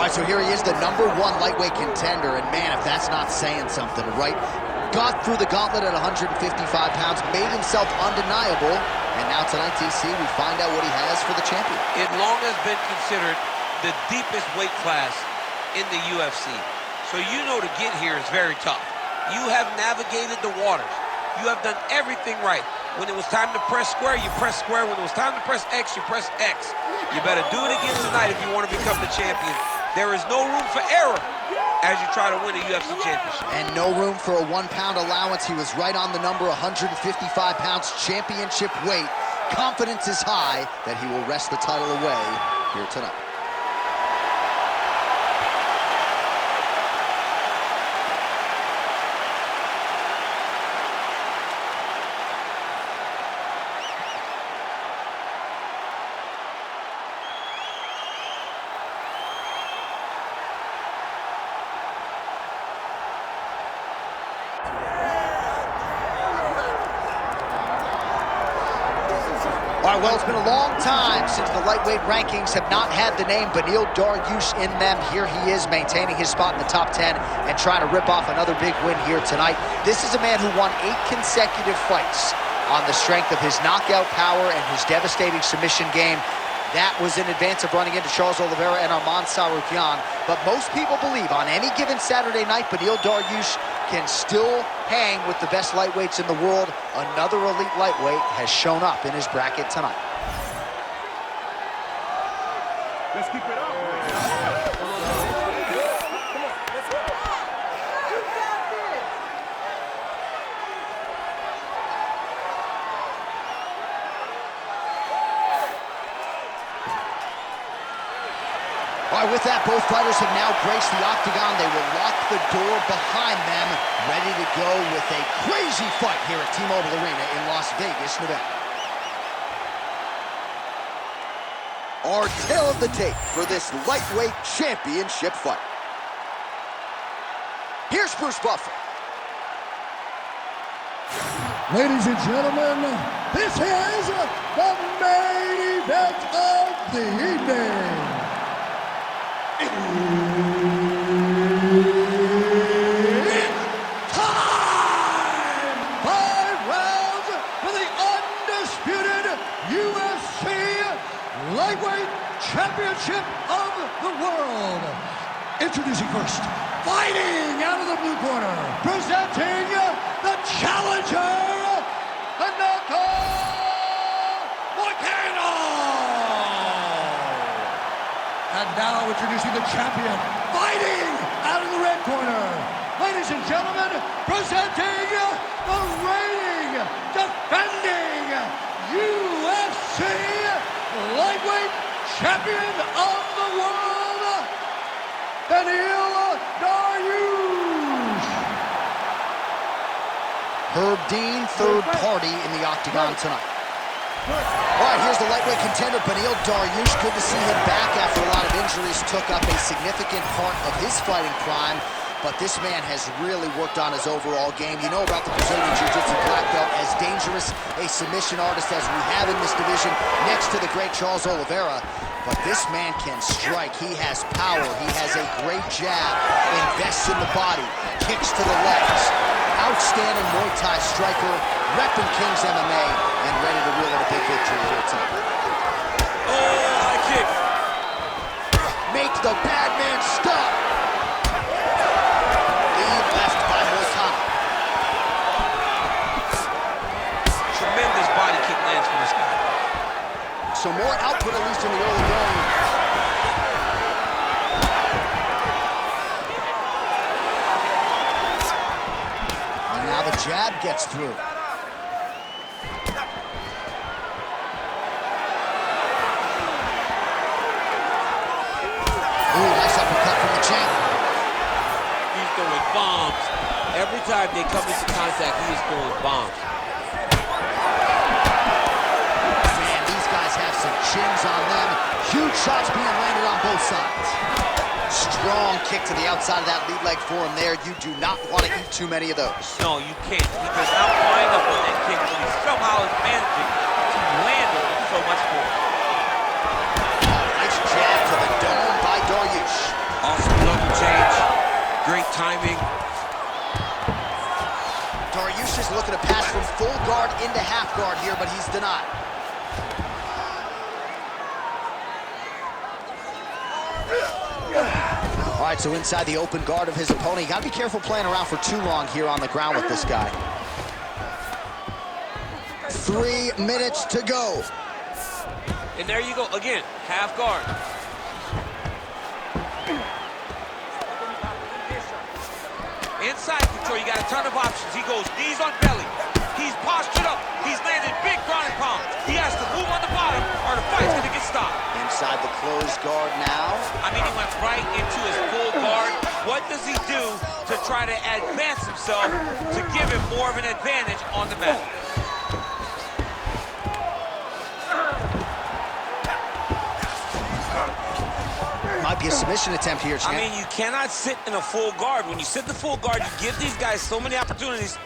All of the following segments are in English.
All right, so here he is, the #1 lightweight contender, and man, if that's not saying something, right? Got through the gauntlet at 155 pounds, made himself undeniable, and now tonight, TC, we find out what he has for the champion. It long has been considered the deepest weight class in the UFC. So you know to get here is very tough. You have navigated the waters. You have done everything right. When it was time to press square, you press square. When it was time to press X, you press X. You better do it again tonight if you want to become the champion. There is no room for error as you try to win a UFC championship. And no room for a 1-pound allowance. He was right on the number, 155 pounds, championship weight. Confidence is high that he will wrest the title away here tonight. All right, well, it's been a long time since the lightweight rankings have not had the name Beneil Dariush in them. Here he is maintaining his spot in the top 10 and trying to rip off another big win here tonight. This is a man who won 8 consecutive fights on the strength of his knockout power and his devastating submission game. That was in advance of running into Charles Oliveira and Arman Tsarukyan. But most people believe on any given Saturday night, Beneil Dariush can still hang with the best lightweights in the world. Another elite lightweight has shown up in his bracket tonight. Let's keep it up. All right, with that, both fighters have now graced the octagon. They will lock the door behind them, ready to go with a crazy fight here at T-Mobile Arena in Las Vegas, Nevada. Our tale of the tape for this lightweight championship fight. Here's Bruce Buffer. Ladies and gentlemen, this is the main event of the evening. It's time! 5 rounds for the undisputed UFC Lightweight Championship of the World. Introducing first, fighting out of the blue corner, presenting the challenger, Renato Moicano. And now introducing the champion, fighting out of the red corner. Ladies and gentlemen, presenting the reigning, defending UFC Lightweight Champion of the World, Beneil Dariush. Herb Dean, third party in the octagon tonight. All right, here's the lightweight contender, Beneil Dariush. Good to see him back after a lot of injuries. Took up a significant part of his fighting prime, but this man has really worked on his overall game. You know about the Brazilian Jiu-Jitsu black belt, as dangerous a submission artist as we have in this division, next to the great Charles Oliveira. But this man can strike. He has power. He has a great jab, invests in the body, kicks to the legs. Outstanding Muay Thai striker, repping King's MMA, and ready to reel in a big victory here tonight. Oh, high kick. Make the bad man stop. Lead left by Moicano. Tremendous body kick lands from this guy. So more output, at least in the early going. And now the jab gets through. Ooh, nice uppercut from the champ. He's throwing bombs. Every time they come into contact, he is throwing bombs. Man, these guys have some chins on them. Huge shots being landed on both sides. Strong kick to the outside of that lead leg for him there. You do not want to eat too many of those. No, you can't. He does not wind up on that kick, but he somehow is managing to land it with so much force. Oh, nice jab to the dome by Dariush. timing. Dariush is looking to pass from full guard into half guard here, but he's denied. All right, so inside the open guard of his opponent. You got to be careful playing around for too long here on the ground with this guy. 3 minutes to go. And there you go, again, half guard. Inside control, you got a ton of options. He goes knees on belly. He's postured up. He's landed big ground and pound. He has to move on the bottom or the fight's gonna get stopped. Inside the closed guard now. I mean, he went right into his full guard. What does he do to try to advance himself to give him more of an advantage on the mat? Might be a submission attempt here, champ. I mean, you cannot sit in a full guard. When you sit in the full guard, you give these guys so many opportunities.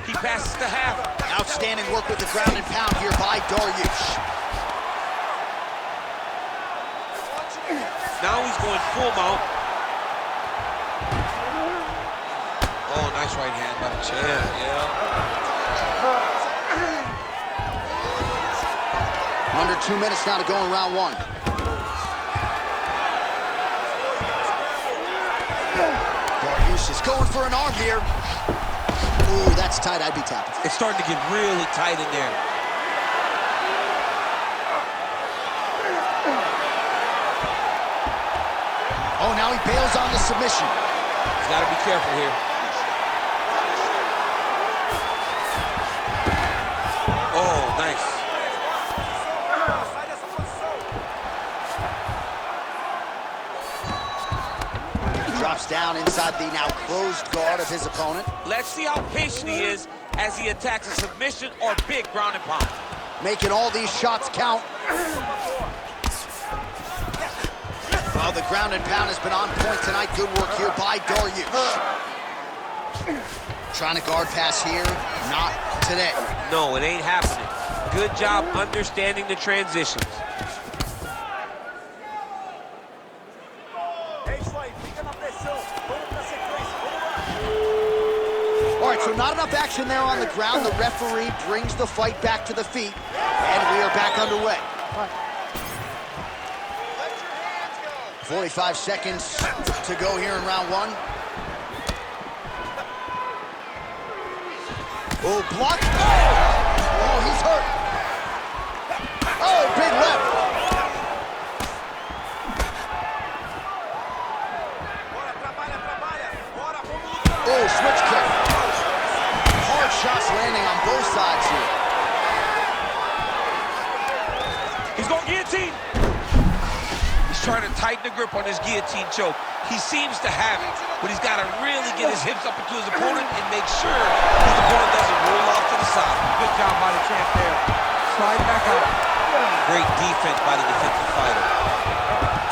He passes to half. Outstanding work with the ground and pound here by Dariush. Now he's going full mount. Oh, nice right hand by the champ, yeah. Under 2 minutes now to go in round one. Dariush is going for an arm here. Ooh, that's tight. I'd be tapping. It's starting to get really tight in there. Oh, now he bails on the submission. He's got to be careful here. Oh, nice. Drops down inside the now closed guard of his opponent. Let's see how patient he is as he attacks a submission or big ground and pound. Making all these shots count. Oh, the ground and pound has been on point tonight. Good work here by Dariush. Trying to guard pass here. Not today. No, it ain't happening. Good job understanding the transitions. All right, so not enough action there on the ground. The referee brings the fight back to the feet, and we are back underway. 45 seconds to go here in round one. Oh, blocked. Oh, he's hurt. Oh, big left. Oh, switch kick. Hard shots landing on both sides here. He's going guillotine. He's trying to tighten the grip on his guillotine choke. He seems to have it, but he's got to really get his hips up into his opponent and make sure his opponent doesn't roll off to the side. Good job by the champ there. Slide back out. Great defense by the defensive fighter.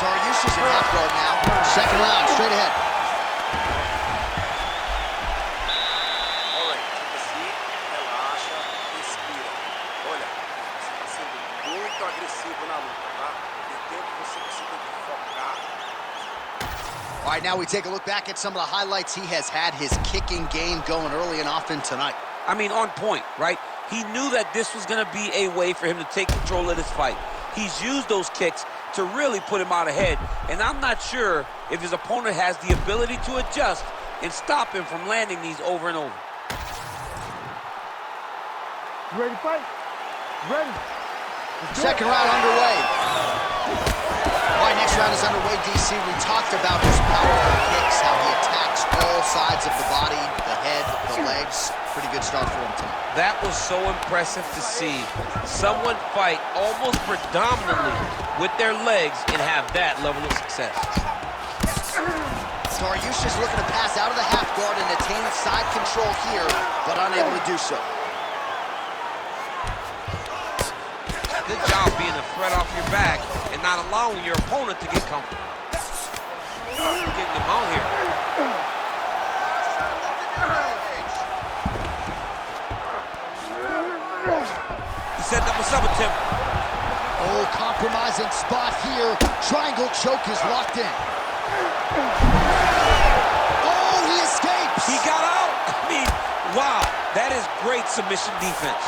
Dariush is in half guard now. Second round, straight ahead. All right, now we take a look back at some of the highlights. He has had his kicking game going early and often tonight. I mean, on point, right? He knew that this was going to be a way for him to take control of this fight. He's used those kicks to really put him out ahead, and I'm not sure if his opponent has the ability to adjust and stop him from landing these over and over. You ready to fight? Ready. Second round underway. All right, next round is underway, DC. We talked about his powerful kicks, how he attacks all sides of the body, the head, the legs. Pretty good start for him tonight. That was so impressive to see. Someone fight almost predominantly with their legs and have that level of success. Dariush is looking to pass out of the half guard and attain side control here, but unable to do so. Good job being a threat off your back and not allowing your opponent to get comfortable. Getting him out here. He set up a sub-attempt. Oh, compromising spot here. Triangle choke is locked in. Wow, that is great submission defense.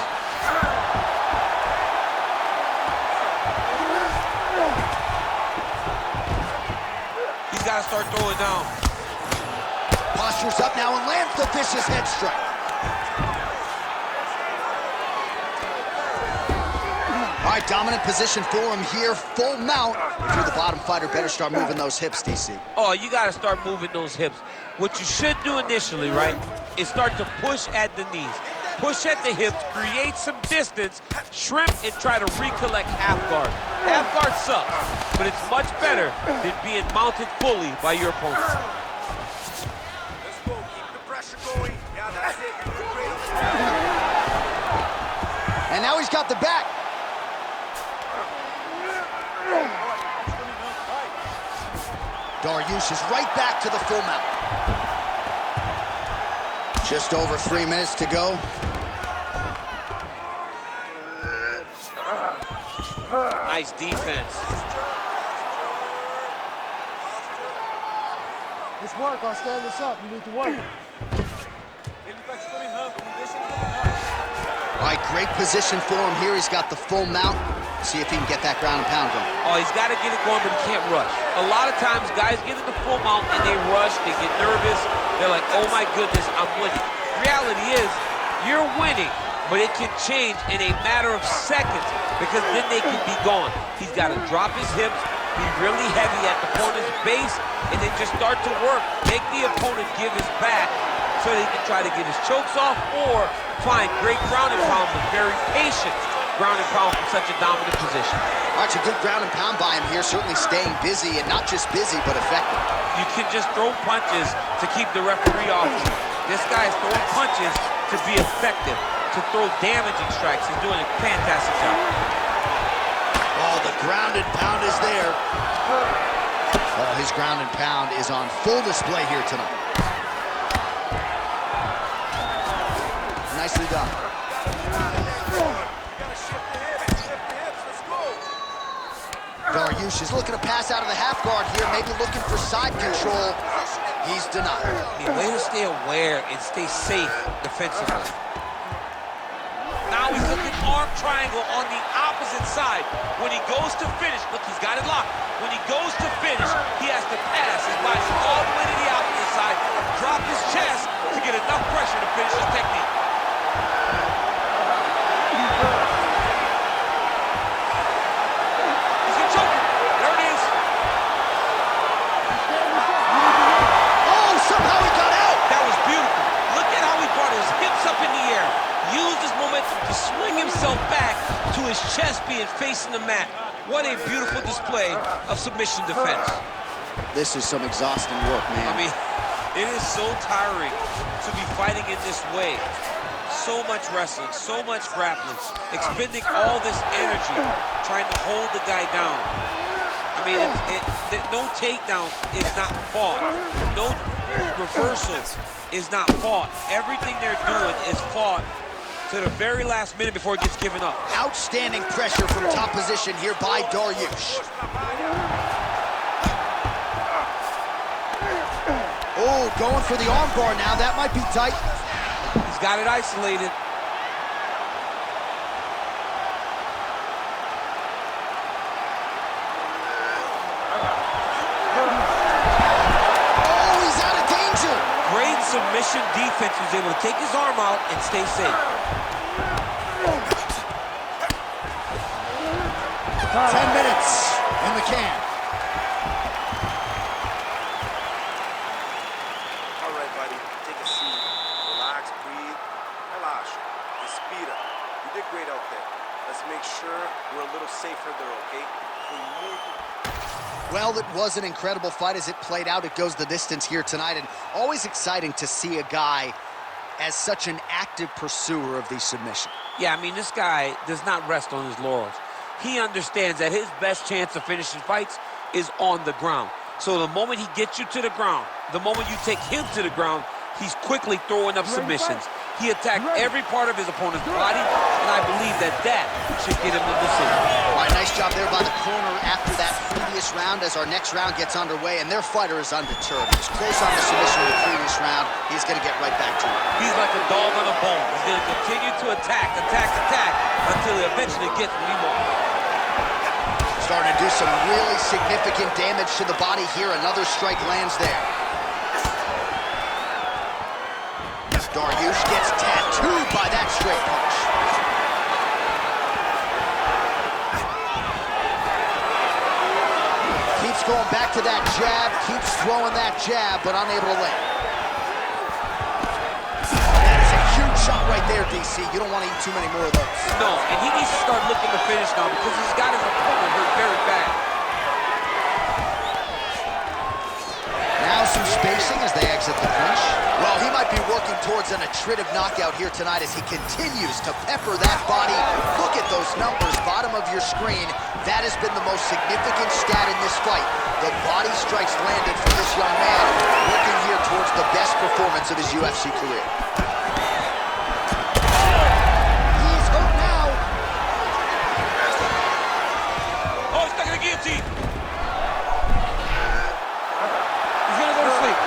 He's got to start throwing down. Postures up now and lands the vicious head strike. All right, dominant position for him here, full mount. If you're the bottom fighter, better start moving those hips, DC. Oh, you got to start moving those hips. What you should do initially, right, is start to push at the knees. Push at the hips, create some distance, shrimp, and try to recollect half guard. Half guard sucks, but it's much better than being mounted fully by your opponent. Let's go. Keep the pressure going. Yeah, that's it. And now he's got the back. Dariush is right back to the full mount. Just over 3 minutes to go. Nice defense. Let's work. I'll stand this up. You need to work. All right, great position for him here. He's got the full mount. See if he can get that ground and pound going. Oh, he's got to get it going, but he can't rush. A lot of times, guys get in the full mount and they rush, they get nervous. They're like, oh my goodness, I'm winning. Reality is, you're winning, but it can change in a matter of seconds because then they can be gone. He's got to drop his hips, be really heavy at the opponent's base, and then just start to work. Make the opponent give his back so that he can try to get his chokes off or find great ground and pound, but very patient ground and pound from such a dominant position. All right, a good ground and pound by him here, certainly staying busy, and not just busy, but effective. You can just throw punches to keep the referee off you. This guy is throwing punches to be effective, to throw damaging strikes. He's doing a fantastic job. Oh, the ground and pound is there. Oh, his ground and pound is on full display here tonight. Nicely done. Dariush is looking to pass out of the half guard here, maybe looking for side control. He's denied. The way to stay aware and stay safe defensively. Now he's looking arm triangle on the opposite side. When he goes to finish, look, he's got it locked. When he goes to finish, he has to pass his body all the way to the opposite side, drop his chest to get enough pressure to finish his technique. Back to his chest being facing the mat. What a beautiful display of submission defense. This is some exhausting work, man. I mean, it is so tiring to be fighting in this way. So much wrestling, so much grappling, expending all this energy trying to hold the guy down. I mean, no takedown is not fought. No reversal is not fought. Everything they're doing is fought to the very last minute before it gets given up. Outstanding pressure from top position here by Dariush. Oh, going for the arm bar now. That might be tight. He's got it isolated. Oh, he's out of danger. Great submission defense. He was able to take his arm out and stay safe. 10 minutes in the can. All right, buddy. Take a seat. Relax, breathe. Relax. Respira. You did great out there. Let's make sure we're a little safer there, okay? Well, it was an incredible fight as it played out. It goes the distance here tonight, and always exciting to see a guy as such an active pursuer of these submissions. Yeah, I mean, this guy does not rest on his laurels. He understands that his best chance of finishing fights is on the ground. So the moment he gets you to the ground, the moment you take him to the ground, he's quickly throwing up submissions. He attacked every part of his opponent's body, and I believe that should get him the decision. All right, nice job there by the corner after that previous round as our next round gets underway, and their fighter is undeterred. He was close on the submission in the previous round. He's going to get right back to it. He's like a dog on a bone. He's going to continue to attack, until he eventually gets what he wants. Starting to do some really significant damage to the body here. Another strike lands there. Dariush gets tattooed by that straight punch. Keeps going back to that jab, keeps throwing that jab, but unable to land. That is a huge shot right there, DC. You don't want to eat too many more of those. No, and he needs to start looking to finish now because he's got his opponent hurt very bad. Now some spacing as they exit the clinch. Well, he might be working towards an attritive knockout here tonight as he continues to pepper that body. Look at those numbers, bottom of your screen. That has been the most significant stat in this fight. The body strikes landed for this young man, working here towards the best performance of his UFC career. He's hurt now. Oh, he's stuck in the guillotine. He's gonna go to sleep.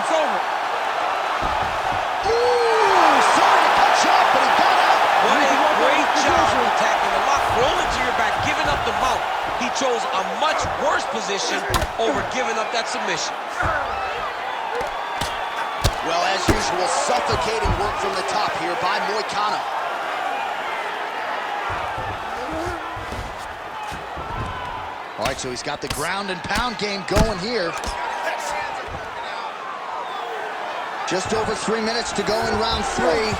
It's over. Ooh, sorry to cut you off, but he got out. What a great job attacking the lock, rolling to your back, giving up the mount. He chose a much worse position over giving up that submission. Well, as usual, suffocating work from the top here by Moicano. All right, so he's got the ground and pound game going here. Just over 3 minutes to go in round 3.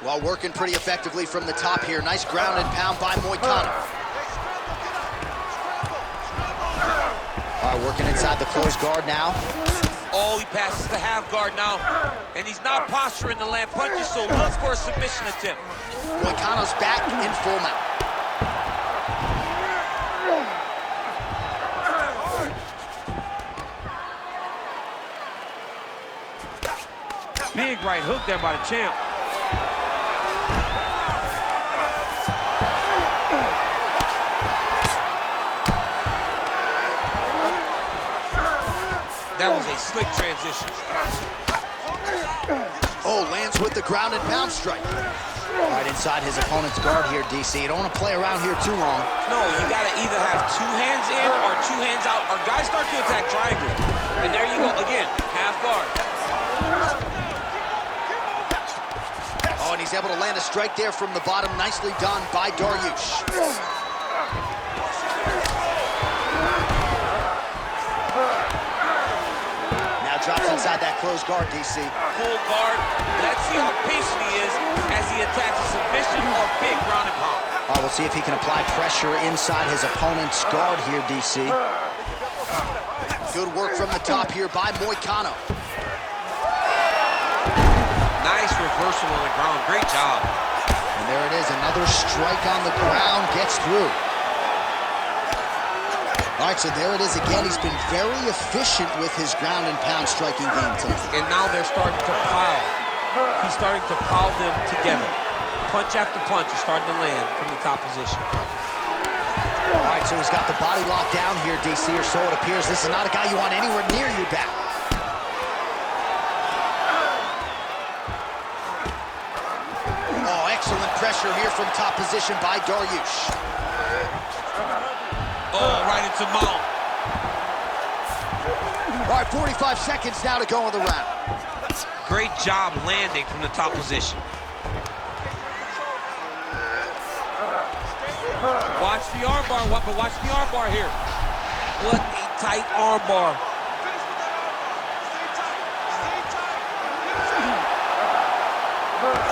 Well, working pretty effectively from the top here. Nice ground and pound by Moicano. All right, working inside the closed guard now. Oh, he passes the half guard now, and he's not posturing to land punches, so look for a submission attempt. Moicano's back in full mount. Big right hook there by the champ. That was a slick transition. Oh, lands with the ground and pound strike. Right inside his opponent's guard here, DC. You don't want to play around here too long. No, you got to either have 2 hands in or 2 hands out, or guys start to attack triangle. And there you go, again, half guard. Oh, and he's able to land a strike there from the bottom. Nicely done by Dariush. Drops inside that closed guard, DC. Full guard. Let's see how patient he is as he attacks a submission or big ground and pound. All right, we'll see if he can apply pressure inside his opponent's guard here, DC. Good work from the top here by Moicano. Nice reversal on the ground. Great job. And there it is. Another strike on the ground gets through. All right, so there it is again. He's been very efficient with his ground and pound striking game tonight. And now they're starting to pile. He's starting to pile them together. Punch after punch is starting to land from the top position. All right, so he's got the body locked down here, DC, or so it appears. This is not a guy you want anywhere near your back. Oh, excellent pressure here from top position by Dariush. Oh, right into mount. All right, 45 seconds now to go in the round. Great job landing from the top position. Watch the armbar, but watch the armbar here. What a tight armbar.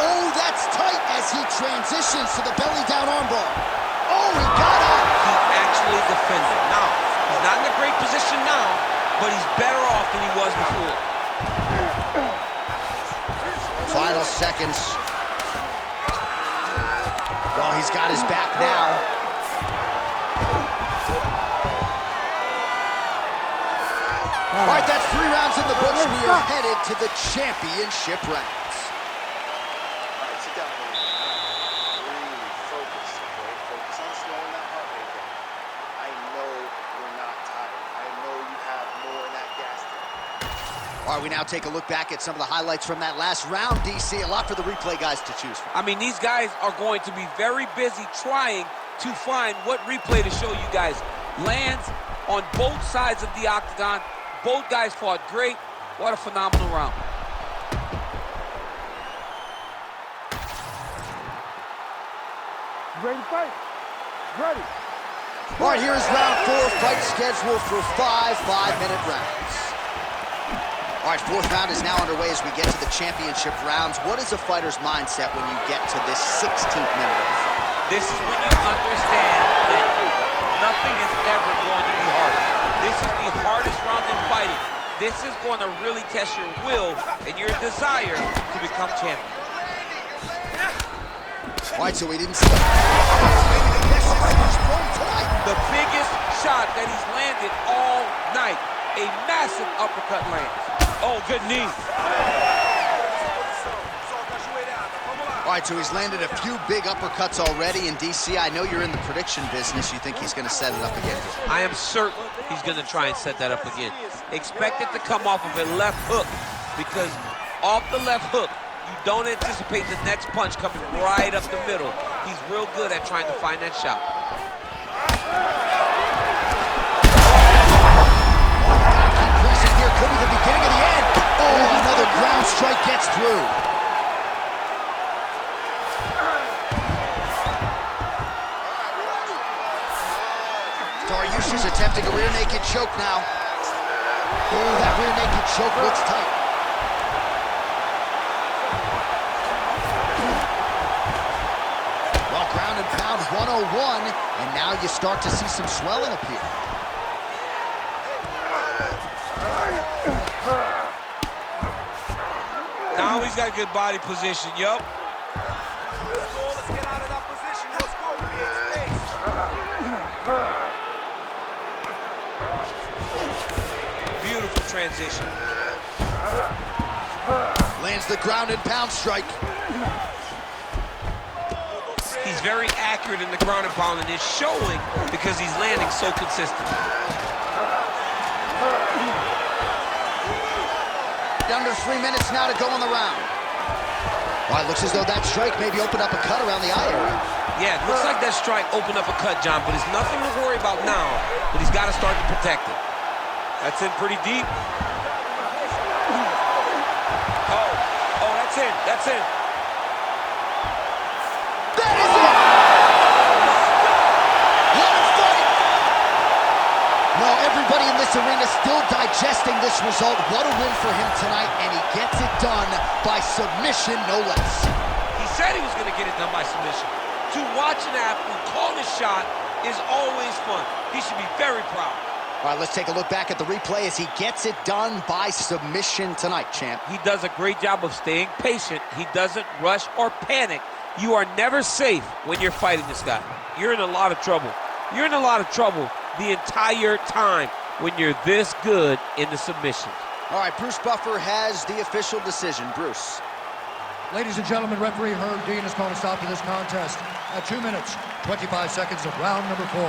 Oh, that's tight as he transitions to the belly down armbar. Oh, he got up. He actually defended. Now, he's not in a great position now, but he's better off than he was before. Final seconds. Well, he's got his back now. All right, that's 3 rounds in the books. We are headed to the championship rounds. All right, sit down. Really focus, okay? Focus on slowing that heart rate down. I know you're not tired. I know you have more in that gas tank. All right, we now take a look back at some of the highlights from that last round, DC. A lot for the replay guys to choose from. I mean, these guys are going to be very busy trying to find what replay to show you guys. Lands on both sides of the octagon. Both guys fought great. What a phenomenal round. Ready to fight? Ready. All right, here is round 4, fight scheduled for 5 5-minute rounds. All right, 4th round is now underway as we get to the championship rounds. What is a fighter's mindset when you get to this 16th minute of the fight? This is when you understand that nothing is ever going to be hard. This is the hardest round in fighting. This is going to really test your will and your desire to become champion. All right, so we didn't see maybe the best he's thrown tonight. The biggest shot that he's landed all night. A massive uppercut lands. Oh, good knee. All right, so he's landed a few big uppercuts already. In DC, I know you're in the prediction business. You think he's going to set it up again? I am certain he's going to try and set that up again. Expect it to come off of a left hook, because off the left hook, you don't anticipate the next punch coming right up the middle. He's real good at trying to find that shot. Here could be the beginning of the end. Oh, another ground strike gets through. Dariush is attempting a rear naked choke now. Oh, that rear naked choke looks tight. Well, ground and pound 101, and now you start to see some swelling appear. Now he's got a good body position, yup. Let's get out of that position. Let's go. Create space. Beautiful transition. Lands the ground and pound strike. He's very accurate in the ground and pound, and it's showing because he's landing so consistent. Under 3 minutes now to go in the round. Well, it looks as though that strike maybe opened up a cut around the eye area. Yeah, it looks like that strike opened up a cut, John, but it's nothing to worry about now, but he's got to start to protect it. That's in pretty deep. Oh, that's in, that's in. That is it! What a fight! Well, everybody in this arena still digesting this result. What a win for him tonight, and he gets it done by submission, no less. He said he was going to get it done by submission. To watch an athlete call the shot is always fun. He should be very proud. All right, let's take a look back at the replay as he gets it done by submission tonight, champ. He does a great job of staying patient. He doesn't rush or panic. You are never safe when you're fighting this guy. You're in a lot of trouble. You're in a lot of trouble the entire time when you're this good in the submissions. All right, Bruce Buffer has the official decision. Bruce. Ladies and gentlemen, referee Herb Dean has called a stop to this contest at 2 minutes, 25 seconds of round number 4.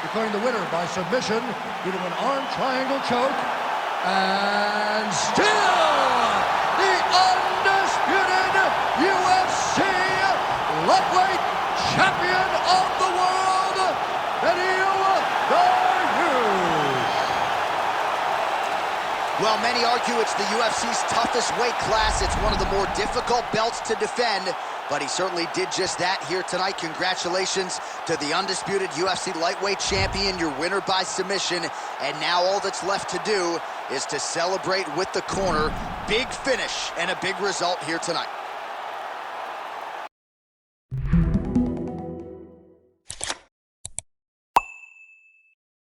Declaring the winner by submission due to an arm triangle choke, and still the undisputed UFC lightweight champion of the world, Beneil Dariush. Well, many argue it's the UFC's toughest weight class. It's one of the more difficult belts to defend, but he certainly did just that here tonight. Congratulations to the undisputed UFC lightweight champion, your winner by submission. And now all that's left to do is to celebrate with the corner. Big finish and a big result here tonight.